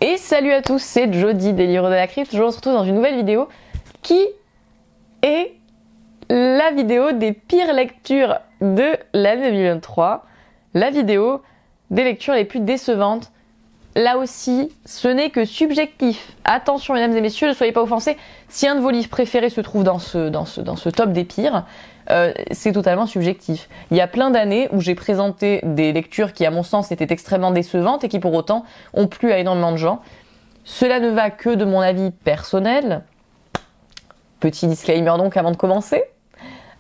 Et salut à tous, c'est Jody des livres de la crypte. Je vous retrouve dans une nouvelle vidéo qui est la vidéo des pires lectures de l'année 2023. La vidéo des lectures les plus décevantes. Là aussi, ce n'est que subjectif. Attention mesdames et messieurs, ne soyez pas offensés. Si un de vos livres préférés se trouve dans ce top des pires, c'est totalement subjectif. Il y a plein d'années où j'ai présenté des lectures qui à mon sens étaient extrêmement décevantes et qui pour autant ont plu à énormément de gens. Cela ne va que de mon avis personnel. Petit disclaimer donc avant de commencer.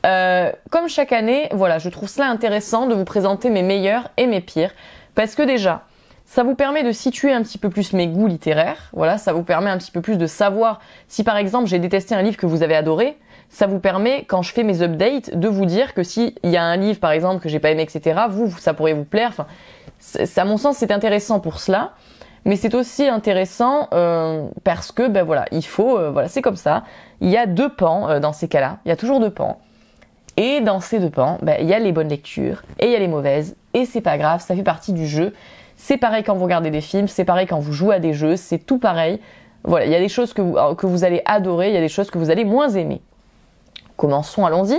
Comme chaque année, voilà, je trouve cela intéressant de vous présenter mes meilleurs et mes pires. Parce que déjà, ça vous permet de situer un petit peu plus mes goûts littéraires. Voilà, ça vous permet un petit peu plus de savoir si par exemple j'ai détesté un livre que vous avez adoré. Ça vous permet, quand je fais mes updates, de vous dire que s'il y a un livre par exemple que j'ai pas aimé, etc., ça pourrait vous plaire. Enfin, à mon sens, c'est intéressant pour cela. Mais c'est aussi intéressant parce que, ben voilà, il faut, voilà, c'est comme ça. Il y a deux pans dans ces cas-là. Il y a toujours deux pans. Et dans ces deux pans, ben, il y a les bonnes lectures et il y a les mauvaises. Et c'est pas grave, ça fait partie du jeu. C'est pareil quand vous regardez des films, c'est pareil quand vous jouez à des jeux, c'est tout pareil. Voilà, il y a des choses que vous allez adorer, il y a des choses que vous allez moins aimer. Commençons, allons-y.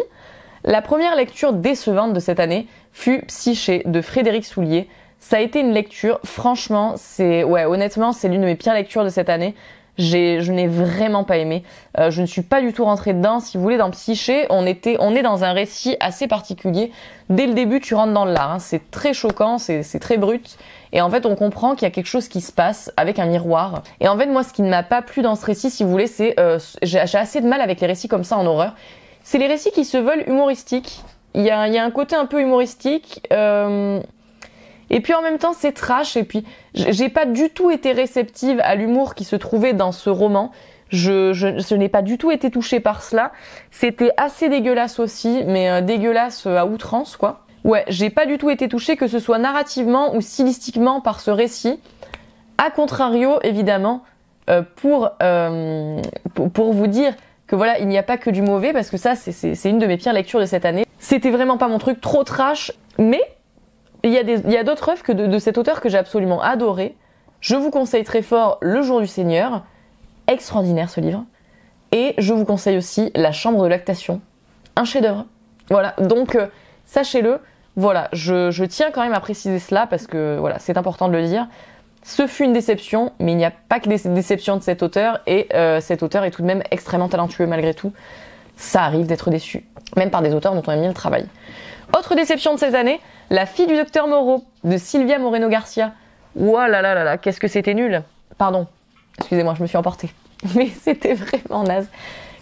La première lecture décevante de cette année fut Psyché de Frédéric Soulier. Ça a été une lecture, franchement, honnêtement, c'est l'une de mes pires lectures de cette année. Je n'ai vraiment pas aimé. Je ne suis pas du tout rentrée dedans. Si vous voulez, dans Psyché, on est dans un récit assez particulier. Dès le début, tu rentres dans l'art. Hein. C'est très choquant, c'est très brut. Et en fait, on comprend qu'il y a quelque chose qui se passe avec un miroir. Et en fait, moi, ce qui ne m'a pas plu dans ce récit, si vous voulez, c'est j'ai assez de mal avec les récits comme ça en horreur. C'est les récits qui se veulent humoristiques. Il y a un côté un peu humoristique. Et puis en même temps, c'est trash. Et puis, j'ai pas du tout été réceptive à l'humour qui se trouvait dans ce roman. Je n'ai pas du tout été touchée par cela. C'était assez dégueulasse aussi, mais dégueulasse à outrance, quoi. Ouais, j'ai pas du tout été touchée, que ce soit narrativement ou stylistiquement par ce récit. A contrario, évidemment, pour vous dire que voilà, il n'y a pas que du mauvais, parce que ça, c'est une de mes pires lectures de cette année. C'était vraiment pas mon truc, trop trash, mais il y a d'autres œuvres de cet auteur que j'ai absolument adoré. Je vous conseille très fort Le Jour du Seigneur, extraordinaire ce livre. Et je vous conseille aussi La Chambre de lactation, un chef-d'œuvre. Voilà, donc sachez-le, voilà, je tiens quand même à préciser cela parce que voilà, c'est important de le dire. Ce fut une déception, mais il n'y a pas que des déceptions de cet auteur, et cet auteur est tout de même extrêmement talentueux malgré tout. Ça arrive d'être déçu, même par des auteurs dont on aime bien le travail. Autre déception de cette année, La fille du docteur Moreau, de Silvia Moreno Garcia. Ouah là là là là, qu'est-ce que c'était nul. Pardon, excusez-moi, je me suis emportée. Mais c'était vraiment naze.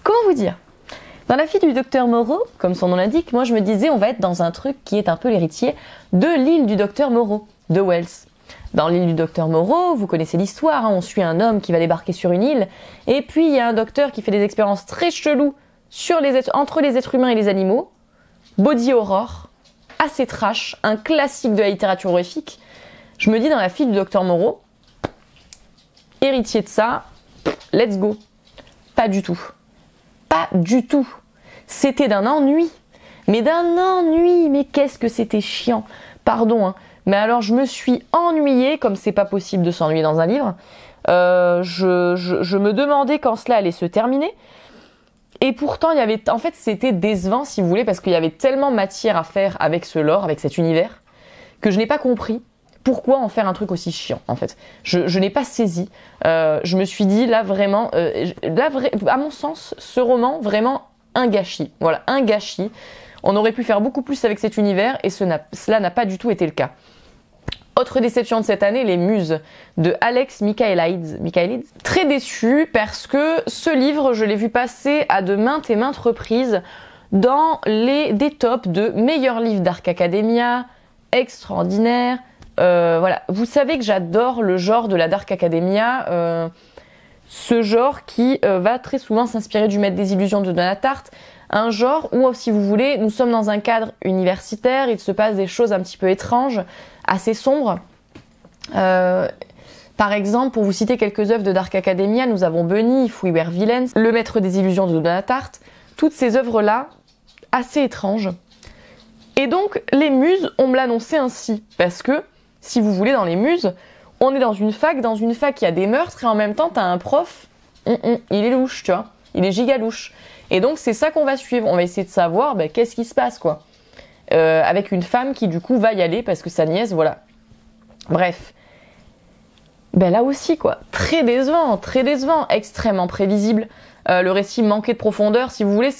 Comment vous dire ? Dans La fille du docteur Moreau, comme son nom l'indique, moi je me disais on va être dans un truc qui est un peu l'héritier de L'île du docteur Moreau, de Wells. Dans L'île du docteur Moreau, vous connaissez l'histoire, hein, on suit un homme qui va débarquer sur une île, et puis il y a un docteur qui fait des expériences très cheloues entre les êtres humains et les animaux. Body horror, assez trash, un classique de la littérature horrifique. Je me dis dans La fille du docteur Moreau, héritier de ça, let's go. Pas du tout. Pas du tout. C'était d'un ennui. Mais qu'est-ce que c'était chiant. Pardon, hein. Mais alors je me suis ennuyée, comme c'est pas possible de s'ennuyer dans un livre. Je me demandais quand cela allait se terminer. Et pourtant, en fait, c'était décevant, si vous voulez, parce qu'il y avait tellement matière à faire avec ce lore, avec cet univers, que je n'ai pas compris pourquoi en faire un truc aussi chiant, en fait. Je n'ai pas saisi. Je me suis dit, là, vraiment, à mon sens, ce roman, vraiment, un gâchis. Voilà, un gâchis. On aurait pu faire beaucoup plus avec cet univers, et cela n'a pas du tout été le cas. Autre déception de cette année, Les Muses de Alex Michaelides. Très déçu parce que ce livre, je l'ai vu passer à de maintes et maintes reprises dans des tops de meilleurs livres Dark Academia, extraordinaire. Voilà, vous savez que j'adore le genre de la Dark Academia, ce genre qui va très souvent s'inspirer du Maître des Illusions de Donna Tartt. Un genre où, si vous voulez, nous sommes dans un cadre universitaire, il se passe des choses un petit peu étranges, assez sombres. Par exemple, pour vous citer quelques œuvres de Dark Academia, nous avons Bunny, If We Were Villains, Le Maître des Illusions de Donna Tartt, toutes ces œuvres-là, assez étranges. Et donc, Les Muses, on me l'annonçait ainsi, parce que, si vous voulez, dans Les Muses, On est dans une fac qui a des meurtres et en même temps t'as un prof, il est louche, tu vois, il est giga louche. Et donc c'est ça qu'on va suivre, on va essayer de savoir qu'est-ce qui se passe quoi. Avec une femme qui du coup va y aller parce que sa nièce, voilà. Bref. Là aussi quoi, très décevant, extrêmement prévisible. Le récit manquait de profondeur, si vous voulez,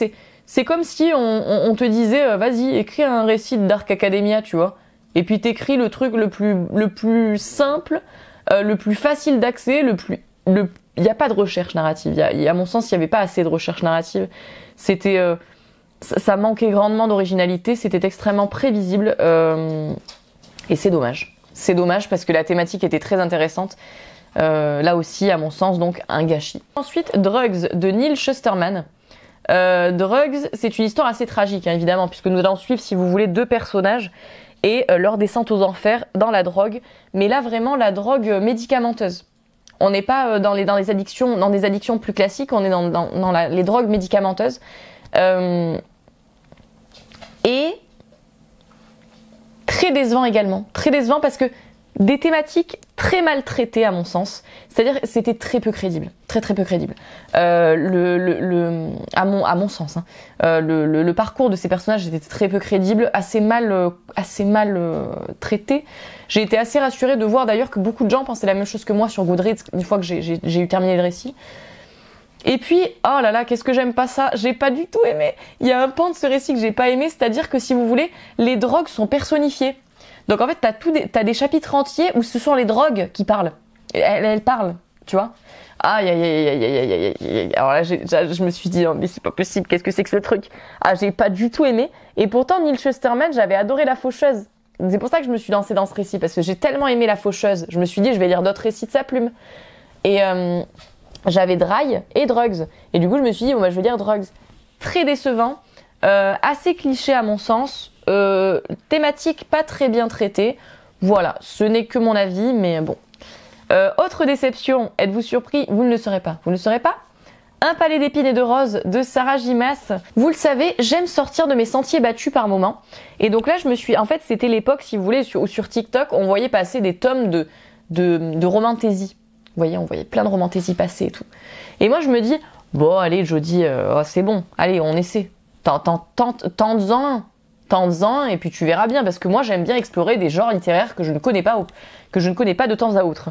c'est comme si on te disait vas-y, écris un récit de Dark Academia, tu vois. Et puis t'écris le truc le plus simple, le plus facile d'accès, il y a pas de recherche narrative. À mon sens, il y avait pas assez de recherche narrative. C'était ça manquait grandement d'originalité, c'était extrêmement prévisible et c'est dommage. C'est dommage parce que la thématique était très intéressante. Là aussi, à mon sens, donc un gâchis. Ensuite, Drugs de Neal Shusterman. Drugs, c'est une histoire assez tragique, hein, évidemment, puisque nous allons suivre, si vous voulez, 2 personnages et leur descente aux enfers dans la drogue. Mais là, vraiment, la drogue médicamenteuse. On n'est pas dans des addictions plus classiques, on est dans les drogues médicamenteuses. Et très décevant également. Très décevant parce que des thématiques très mal traitées à mon sens. C'est-à-dire c'était très peu crédible. Très peu crédible. À mon sens. Hein. Le parcours de ces personnages était très peu crédible, assez mal traité. J'ai été assez rassurée de voir d'ailleurs que beaucoup de gens pensaient la même chose que moi sur Goodreads une fois que j'ai eu terminé le récit. Et puis, oh là là, qu'est-ce que j'aime pas ça, j'ai pas du tout aimé. Il y a un pan de ce récit que j'ai pas aimé, c'est-à-dire que si vous voulez, les drogues sont personnifiées. Donc en fait, t'as des chapitres entiers où ce sont les drogues qui parlent. Elles parlent, tu vois. Aïe, aïe, aïe, aïe, aïe, aïe, aïe. Alors là, je me suis dit, oh, mais c'est pas possible, qu'est-ce que c'est que ce truc? Ah, j'ai pas du tout aimé. Et pourtant, Neal Shusterman, j'avais adoré La Faucheuse. C'est pour ça que je me suis lancée dans ce récit, parce que j'ai tellement aimé La Faucheuse. Je me suis dit, je vais lire d'autres récits de sa plume. Et j'avais Dry et Drugs. Et du coup, je me suis dit, bon, je vais lire Drugs. Très décevant, assez cliché à mon sens, thématique pas très bien traitée. Voilà, ce n'est que mon avis, mais bon. Autre déception, êtes-vous surpris? Vous ne le serez pas. Vous ne le serez pas? Un palais d'épines et de roses de Sarah J. Maas. Vous le savez, j'aime sortir de mes sentiers battus par moments. Et donc là, en fait, c'était l'époque, si vous voulez, sur TikTok, on voyait passer des tomes de romantaisie. Vous voyez, on voyait plein de romantaisie passer et tout. Et moi, je me dis, bon, allez, Jodie, c'est bon. Allez, on essaie. Tente-en, et puis tu verras bien. Parce que moi, j'aime bien explorer des genres littéraires que je ne connais pas de temps à autre.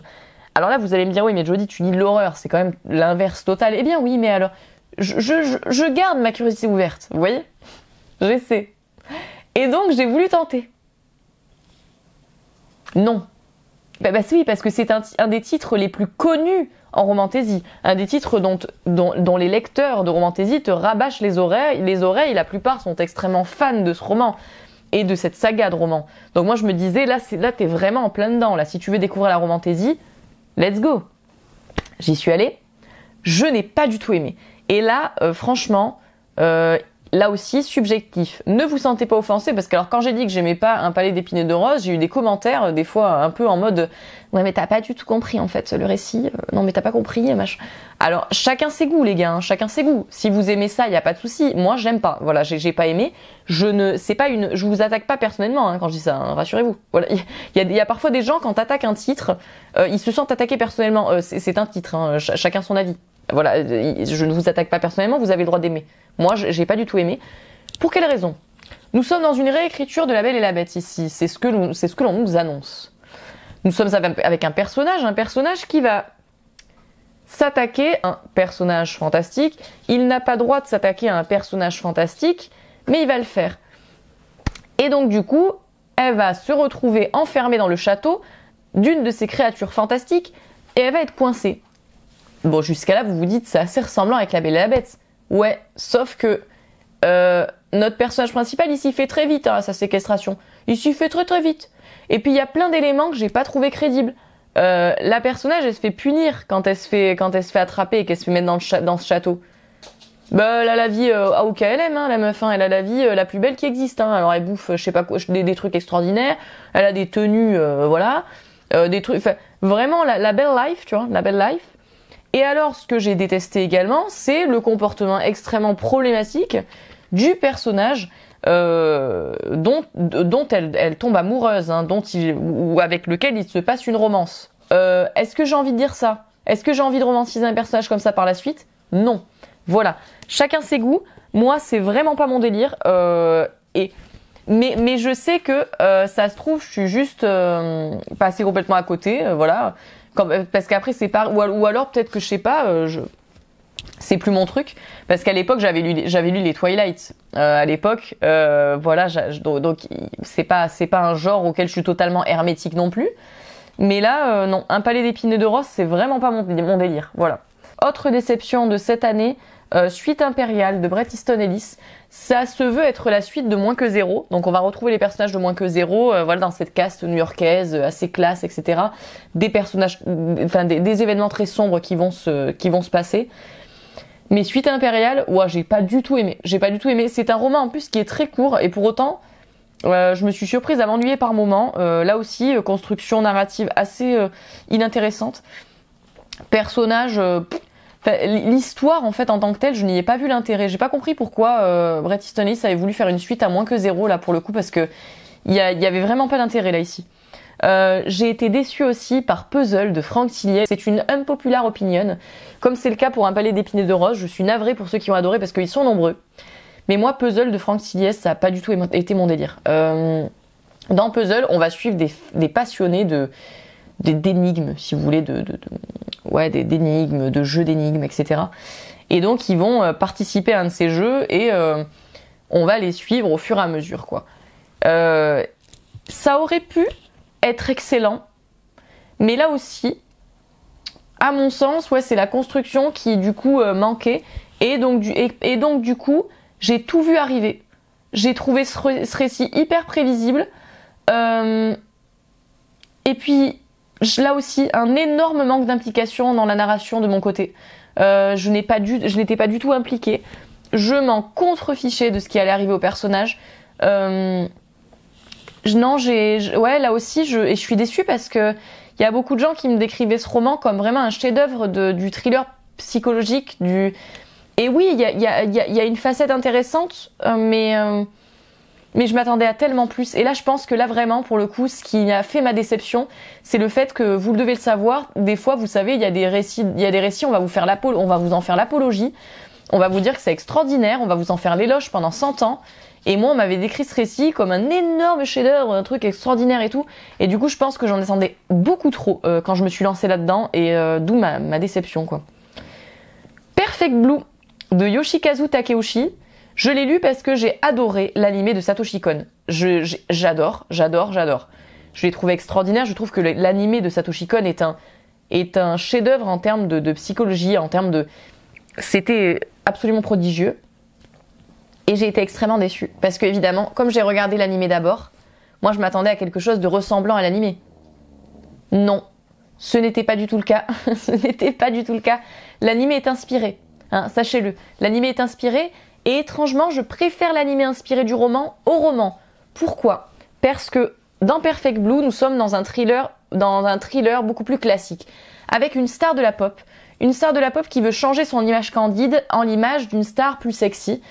Alors là, vous allez me dire, oui, mais Jodie, tu lis de l'horreur. C'est quand même l'inverse total. Eh bien, oui, mais alors, je garde ma curiosité ouverte. Vous voyez? J'essaie. Et donc, j'ai voulu tenter. Non. Oui, parce que c'est un des titres les plus connus en romantaisie. Un des titres dont les lecteurs de romantaisie te rabâchent les oreilles. La plupart sont extrêmement fans de ce roman et de cette saga de romans. Donc moi, je me disais, là t'es vraiment en plein dedans. Là, si tu veux découvrir la romantaisie, let's go. J'y suis allée. Je n'ai pas du tout aimé. Et là, franchement, là aussi, subjectif. Ne vous sentez pas offensé, parce que alors quand j'ai dit que j'aimais pas Un palais d'épines et de roses, j'ai eu des commentaires, des fois un peu en mode ouais mais t'as pas du tout compris en fait le récit, non mais t'as pas compris, machin. Alors chacun ses goûts les gars, hein, chacun ses goûts. Si vous aimez ça, y a pas de souci. Moi j'aime pas, voilà, j'ai pas aimé. Je vous attaque pas personnellement hein, quand je dis ça, hein, rassurez-vous. Voilà, il y a parfois des gens quand t'attaques un titre, ils se sentent attaqués personnellement. C'est un titre, hein, chacun son avis. Voilà, je ne vous attaque pas personnellement, vous avez le droit d'aimer. Moi, j'ai pas du tout aimé. Pour quelle raison? Nous sommes dans une réécriture de La Belle et la Bête ici. C'est ce que l'on nous annonce. Nous sommes avec un personnage qui va s'attaquer à un personnage fantastique. Il n'a pas droit de s'attaquer à un personnage fantastique, mais il va le faire. Et donc, du coup, elle va se retrouver enfermée dans le château d'une de ces créatures fantastiques et elle va être coincée. Bon, jusqu'à là, vous vous dites, c'est assez ressemblant avec La Belle et la Bête. Ouais, sauf que notre personnage principal, il s'y fait très vite à sa séquestration. Il s'y fait très très vite. Et puis, il y a plein d'éléments que j'ai pas trouvé crédibles. La personnage, elle se fait punir quand elle se fait attraper et qu'elle se fait mettre dans ce château. Elle a la vie au KLM, hein, la meuf, hein, elle a la vie la plus belle qui existe. Hein. Alors, elle bouffe, je sais pas quoi, des trucs extraordinaires. Elle a des tenues, voilà. Des trucs, vraiment, la belle life, tu vois, la belle life. Et alors, ce que j'ai détesté également, c'est le comportement extrêmement problématique du personnage dont elle tombe amoureuse, hein, ou avec lequel il se passe une romance. Est-ce que j'ai envie de dire ça? Est-ce que j'ai envie de romantiser un personnage comme ça par la suite? Non. Voilà. Chacun ses goûts. Moi, c'est vraiment pas mon délire. Mais je sais que ça se trouve, je suis juste passée complètement à côté. Voilà. Parce qu'après, c'est pas... Ou alors, peut-être que je sais pas... c'est plus mon truc, parce qu'à l'époque j'avais lu les Twilight. À l'époque, voilà, donc c'est pas un genre auquel je suis totalement hermétique non plus. Mais là, non, un palais d'épines et de roses, c'est vraiment pas mon délire. Voilà. Autre déception de cette année, Suite impériale de Bret Easton Ellis. Ça se veut être la suite de Moins que zéro. Donc on va retrouver les personnages de Moins que zéro, voilà, dans cette caste new-yorkaise assez classe, etc. Des personnages, enfin des événements très sombres qui vont se passer. Mais Suite impériale, ouais, j'ai pas du tout aimé. C'est un roman en plus qui est très court et pour autant, je me suis surprise à m'ennuyer par moments. Là aussi, construction narrative assez inintéressante. Personnage, l'histoire en fait en tant que telle, je n'y ai pas vu l'intérêt. J'ai pas compris pourquoi Bret Easton Ellis avait voulu faire une suite à Moins que zéro là pour le coup parce que il y avait vraiment pas d'intérêt là ici. J'ai été déçue aussi par Puzzle de Frank Tillier. C'est une unpopular opinion, comme c'est le cas pour Un palais d'épines et de roses. Je suis navrée pour ceux qui ont adoré parce qu'ils sont nombreux. Mais moi, Puzzle de Frank Tillier, ça n'a pas du tout été mon délire. Dans Puzzle, on va suivre des passionnés d'énigmes, si vous voulez, d'énigmes, de jeux d'énigmes, etc. Et donc, ils vont participer à un de ces jeux et on va les suivre au fur et à mesure, quoi. Ça aurait pu être excellent, mais là aussi, à mon sens, ouais, c'est la construction qui du coup manquait, et donc du coup, j'ai tout vu arriver. J'ai trouvé ce récit hyper prévisible, et puis là aussi un énorme manque d'implication dans la narration de mon côté. Je n'étais pas du tout impliquée. Je m'en contrefichais de ce qui allait arriver au personnage. Ouais, là aussi, je suis déçue parce que il y a beaucoup de gens qui me décrivaient ce roman comme vraiment un chef-d'œuvre du thriller psychologique, et oui, il y a une facette intéressante, mais je m'attendais à tellement plus. Et là, je pense que là, vraiment, pour le coup, ce qui a fait ma déception, c'est le fait que, vous le devez le savoir, des fois, vous savez, il y a des récits, on va vous en faire l'apologie, on va vous dire que c'est extraordinaire, on va vous en faire l'éloge pendant 100 ans. Et moi, on m'avait décrit ce récit comme un énorme chef-d'œuvre, un truc extraordinaire et tout. Et du coup, je pense que j'en attendais beaucoup trop quand je me suis lancée là-dedans, et d'où ma déception, quoi. Perfect Blue de Yoshikazu Takeuchi. Je l'ai lu parce que j'ai adoré l'animé de Satoshi Kon. J'adore. Je l'ai trouvé extraordinaire. Je trouve que l'animé de Satoshi Kon est un chef-d'œuvre en termes de psychologie, c'était absolument prodigieux. Et j'ai été extrêmement déçue. Parce que, évidemment, comme j'ai regardé l'animé d'abord, moi je m'attendais à quelque chose de ressemblant à l'animé. Non. Ce n'était pas du tout le cas. L'animé est inspiré. Hein, sachez-le. L'animé est inspiré. Et étrangement, je préfère l'animé inspiré du roman au roman. Pourquoi? Parce que dans Perfect Blue, nous sommes dans un thriller beaucoup plus classique. Avec une star de la pop. Une star de la pop qui veut changer son image candide en l'image d'une star plus sexy.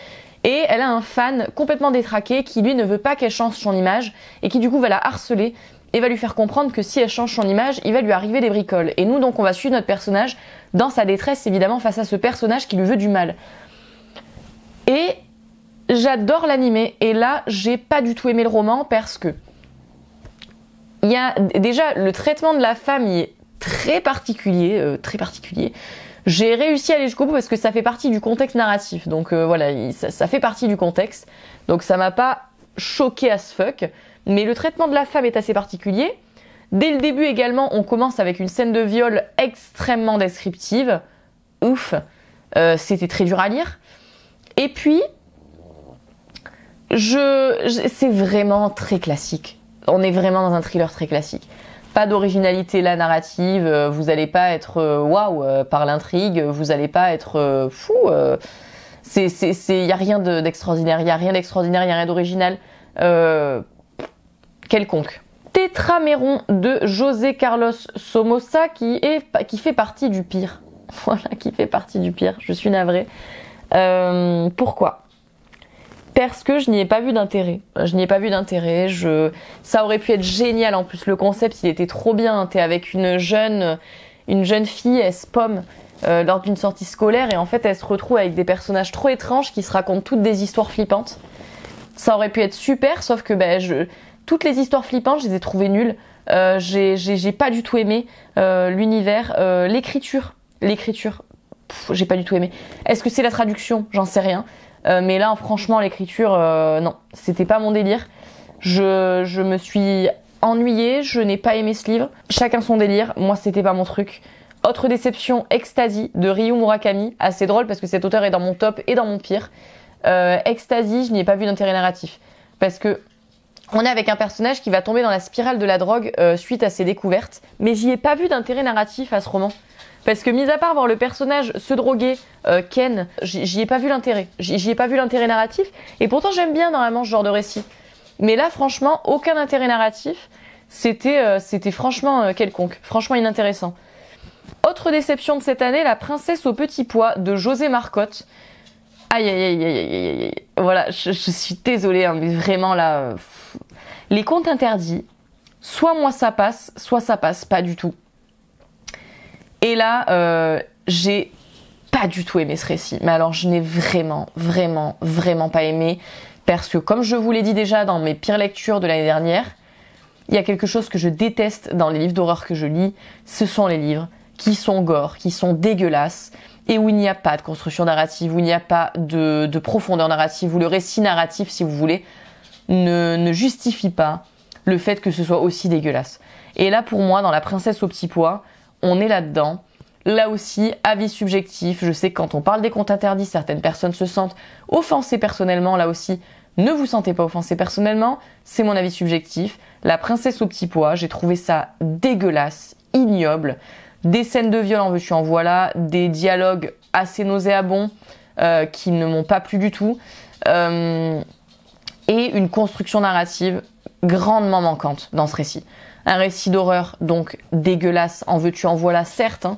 Et elle a un fan complètement détraqué qui lui ne veut pas qu'elle change son image et qui du coup va la harceler et va lui faire comprendre que si elle change son image, il va lui arriver des bricoles. Et nous donc on va suivre notre personnage dans sa détresse évidemment face à ce personnage qui lui veut du mal. Et j'adore l'animé et là j'ai pas du tout aimé le roman parce que il y a déjà le traitement de la femme il est très particulier. J'ai réussi à aller jusqu'au bout parce que ça fait partie du contexte narratif. Donc voilà, ça fait partie du contexte. Donc ça m'a pas choqué as fuck. Mais le traitement de la femme est assez particulier. Dès le début également, on commence avec une scène de viol extrêmement descriptive. Ouf. C'était très dur à lire. Et puis, c'est vraiment très classique. On est vraiment dans un thriller très classique. Pas d'originalité la narrative, vous allez pas être waouh par l'intrigue, vous allez pas être fou. Y a rien d'extraordinaire, y a rien d'original quelconque. Tétraméron de José Carlos Somoza qui fait partie du pire. Voilà, qui fait partie du pire. Je suis navrée. Pourquoi? parce que je n'y ai pas vu d'intérêt. Je n'y ai pas vu d'intérêt. Ça aurait pu être génial en plus. Le concept, il était trop bien. T'es avec une jeune fille, elle se pomme lors d'une sortie scolaire et en fait, elle se retrouve avec des personnages trop étranges qui se racontent toutes des histoires flippantes. Ça aurait pu être super, sauf que toutes les histoires flippantes, je les ai trouvées nulles. J'ai pas du tout aimé l'univers, l'écriture. J'ai pas du tout aimé. Est-ce que c'est la traduction? J'en sais rien. Mais là, franchement, l'écriture, non, c'était pas mon délire. Je me suis ennuyée, je n'ai pas aimé ce livre. Chacun son délire, moi, c'était pas mon truc. Autre déception, Ecstasy de Ryu Murakami. Assez drôle parce que cet auteur est dans mon top et dans mon pire. Ecstasy, je n'y ai pas vu d'intérêt narratif. Parce que on est avec un personnage qui va tomber dans la spirale de la drogue suite à ses découvertes. Mais j'y ai pas vu d'intérêt narratif à ce roman. Parce que mis à part voir le personnage se droguer, Ken, j'y ai pas vu l'intérêt. J'y ai pas vu l'intérêt narratif. Et pourtant j'aime bien normalement ce genre de récit. Mais là franchement, aucun intérêt narratif. C'était franchement quelconque. Franchement inintéressant. Autre déception de cette année, La princesse au petit pois de José Marcotte. Aïe aïe aïe aïe aïe aïe aïe. Voilà, je suis désolée, hein, mais vraiment là... Les contes interdits, soit moi ça passe, soit ça passe pas du tout. Et là, j'ai pas du tout aimé ce récit. Mais alors, je n'ai vraiment pas aimé. Parce que, comme je vous l'ai dit déjà dans mes pires lectures de l'année dernière, il y a quelque chose que je déteste dans les livres d'horreur que je lis. Ce sont les livres qui sont gore, qui sont dégueulasses, et où il n'y a pas de construction narrative, où il n'y a pas de profondeur narrative, où le récit narratif, si vous voulez, ne justifie pas le fait que ce soit aussi dégueulasse. Et là, pour moi, dans La princesse au petit pois, on est là-dedans. Là aussi, avis subjectif. Je sais que quand on parle des contes interdits, certaines personnes se sentent offensées personnellement. Là aussi, ne vous sentez pas offensé personnellement. C'est mon avis subjectif. La princesse au petit pois, j'ai trouvé ça dégueulasse, ignoble. Des scènes de viol en veux-tu en voilà. Des dialogues assez nauséabonds qui ne m'ont pas plu du tout. Et une construction narrative grandement manquante dans ce récit. Un récit d'horreur, donc dégueulasse, en veux-tu en voilà, certes, hein,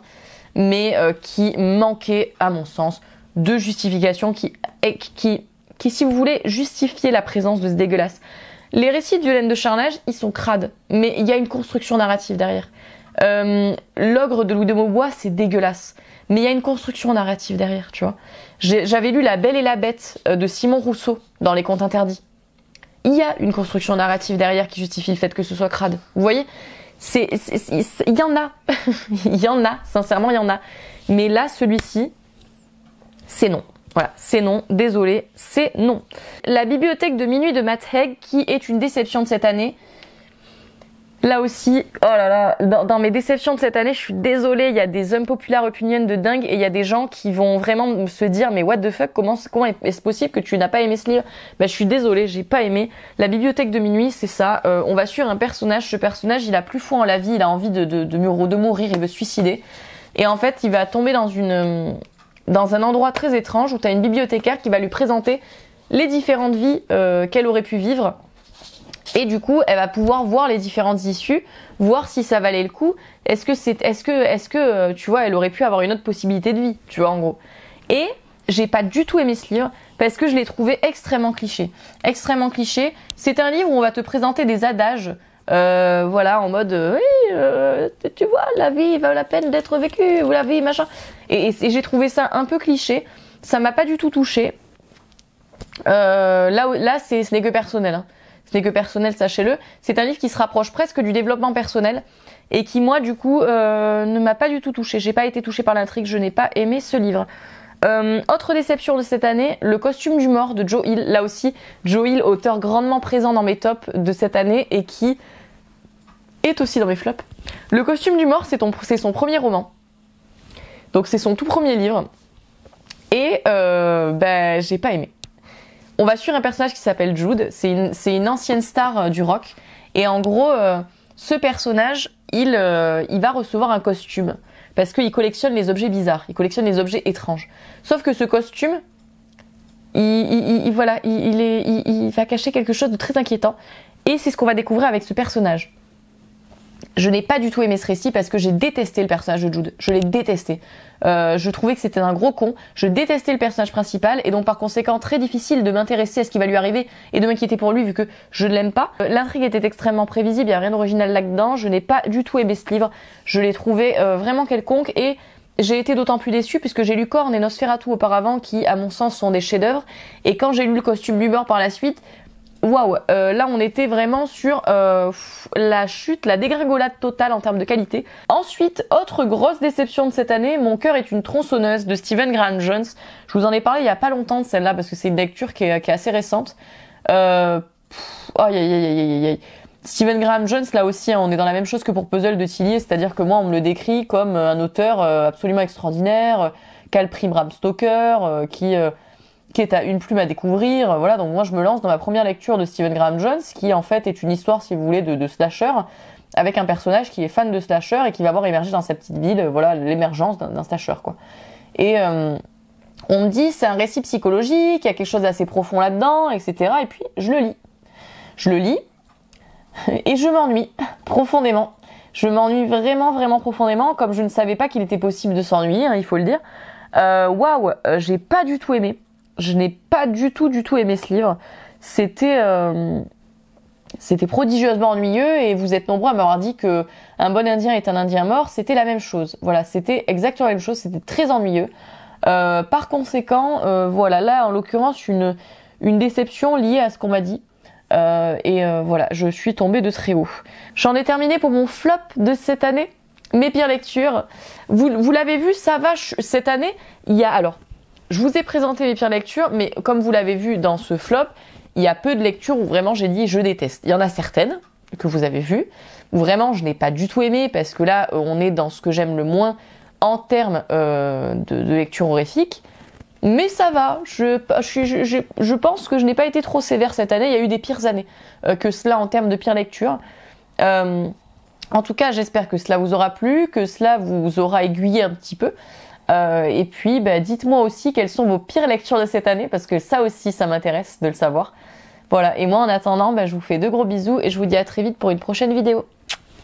mais qui manquait, à mon sens, de justification, qui, si vous voulez, justifiait la présence de ce dégueulasse. Les récits de Violaine de Charnage, ils sont crades, mais il y a une construction narrative derrière. L'ogre de Louis de Maubois, c'est dégueulasse, mais il y a une construction narrative derrière, tu vois. J'avais lu La Belle et la Bête de Simon Rousseau dans Les Contes Interdits. Il y a une construction narrative derrière qui justifie le fait que ce soit crade. Vous voyez, il y en a. Il y en a, sincèrement, il y en a. Mais là, celui-ci, c'est non. Voilà, c'est non. Désolé, c'est non. La bibliothèque de minuit de Matt Haig, qui est une déception de cette année. Là aussi, oh là là, dans mes déceptions de cette année, je suis désolée, il y a des unpopular opinions de dingue et il y a des gens qui vont vraiment se dire mais what the fuck, comment est-ce possible que tu n'as pas aimé ce livre? Ben, je suis désolée, j'ai pas aimé. La bibliothèque de minuit, c'est ça, on va suivre un personnage, ce personnage il a plus foi en la vie, il a envie de mourir, il veut se suicider. Et en fait, il va tomber dans un endroit très étrange où tu as une bibliothécaire qui va lui présenter les différentes vies qu'elle aurait pu vivre. Et du coup, elle va pouvoir voir les différentes issues, voir si ça valait le coup. Est-ce que, tu vois, elle aurait pu avoir une autre possibilité de vie, tu vois, en gros. Et j'ai pas du tout aimé ce livre parce que je l'ai trouvé extrêmement cliché. Extrêmement cliché. C'est un livre où on va te présenter des adages, voilà, en mode, oui, tu vois, la vie vaut la peine d'être vécue, ou la vie, machin. Et j'ai trouvé ça un peu cliché. Ça m'a pas du tout touché. Là, ce n'est que personnel, hein. Ce n'est que personnel, sachez-le. C'est un livre qui se rapproche presque du développement personnel et qui, moi, du coup, ne m'a pas du tout touchée. J'ai pas été touchée par l'intrigue, je n'ai pas aimé ce livre. Autre déception de cette année, Le costume du mort de Joe Hill. Là aussi, Joe Hill, auteur grandement présent dans mes tops de cette année et qui est aussi dans mes flops. Le costume du mort, c'est son premier roman. Donc c'est son tout premier livre. Et j'ai pas aimé. On va suivre un personnage qui s'appelle Jude, c'est une ancienne star du rock. Et en gros, ce personnage, il va recevoir un costume. Parce qu'il collectionne les objets bizarres, il collectionne les objets étranges. Sauf que ce costume, il va cacher quelque chose de très inquiétant. Et c'est ce qu'on va découvrir avec ce personnage. Je n'ai pas du tout aimé ce récit parce que j'ai détesté le personnage de Jude. Je l'ai détesté. Je trouvais que c'était un gros con. Je détestais le personnage principal et donc par conséquent très difficile de m'intéresser à ce qui va lui arriver et de m'inquiéter pour lui vu que je ne l'aime pas. L'intrigue était extrêmement prévisible, il n'y a rien d'original là-dedans. Je n'ai pas du tout aimé ce livre. Je l'ai trouvé vraiment quelconque et j'ai été d'autant plus déçue puisque j'ai lu Korn et Nosferatu auparavant qui à mon sens sont des chefs-d'œuvre et quand j'ai lu le Costume Luber par la suite, waouh, là on était vraiment sur la chute, la dégringolade totale en termes de qualité. Ensuite, autre grosse déception de cette année, Mon cœur est une tronçonneuse de Stephen Graham Jones. Je vous en ai parlé il y a pas longtemps de celle-là parce que c'est une lecture qui est assez récente. Aïe aïe aïe aïe aïe. Stephen Graham Jones, là aussi, hein, on est dans la même chose que pour Puzzle de Tillier, c'est-à-dire que moi on me le décrit comme un auteur absolument extraordinaire, qu'a le prix Bram Stoker, qui est à une plume à découvrir, voilà, donc moi je me lance dans ma première lecture de Stephen Graham Jones, qui en fait est une histoire, si vous voulez, de slasher, avec un personnage qui est fan de slasher et qui va voir émerger dans sa petite ville, voilà, l'émergence d'un slasher, quoi. Et on me dit, c'est un récit psychologique, il y a quelque chose d'assez profond là-dedans, etc. Et puis, je le lis. Je le lis, et je m'ennuie, profondément. Je m'ennuie vraiment, vraiment profondément, comme je ne savais pas qu'il était possible de s'ennuyer, hein, il faut le dire. Waouh, j'ai pas du tout aimé. Je n'ai pas du tout aimé ce livre. C'était prodigieusement ennuyeux et vous êtes nombreux à m'avoir dit que Un bon Indien est un Indien mort. C'était la même chose. Voilà, c'était exactement la même chose. C'était très ennuyeux. Par conséquent, voilà, là en l'occurrence une déception liée à ce qu'on m'a dit. Voilà, je suis tombée de très haut. J'en ai terminé pour mon flop de cette année. Mes pires lectures. Vous l'avez vu, ça va. Cette année, il y a alors. Je vous ai présenté les pires lectures, mais comme vous l'avez vu dans ce flop, il y a peu de lectures où vraiment j'ai dit je déteste. Il y en a certaines que vous avez vues, où vraiment je n'ai pas du tout aimé, parce que là on est dans ce que j'aime le moins en termes de lecture horrifique. Mais ça va, je pense que je n'ai pas été trop sévère cette année, il y a eu des pires années que cela en termes de pires lectures. En tout cas, j'espère que cela vous aura plu, que cela vous aura aiguillé un petit peu. Et puis, dites-moi aussi quelles sont vos pires lectures de cette année, parce que ça aussi, ça m'intéresse de le savoir. Voilà, et moi en attendant, je vous fais de gros bisous et je vous dis à très vite pour une prochaine vidéo.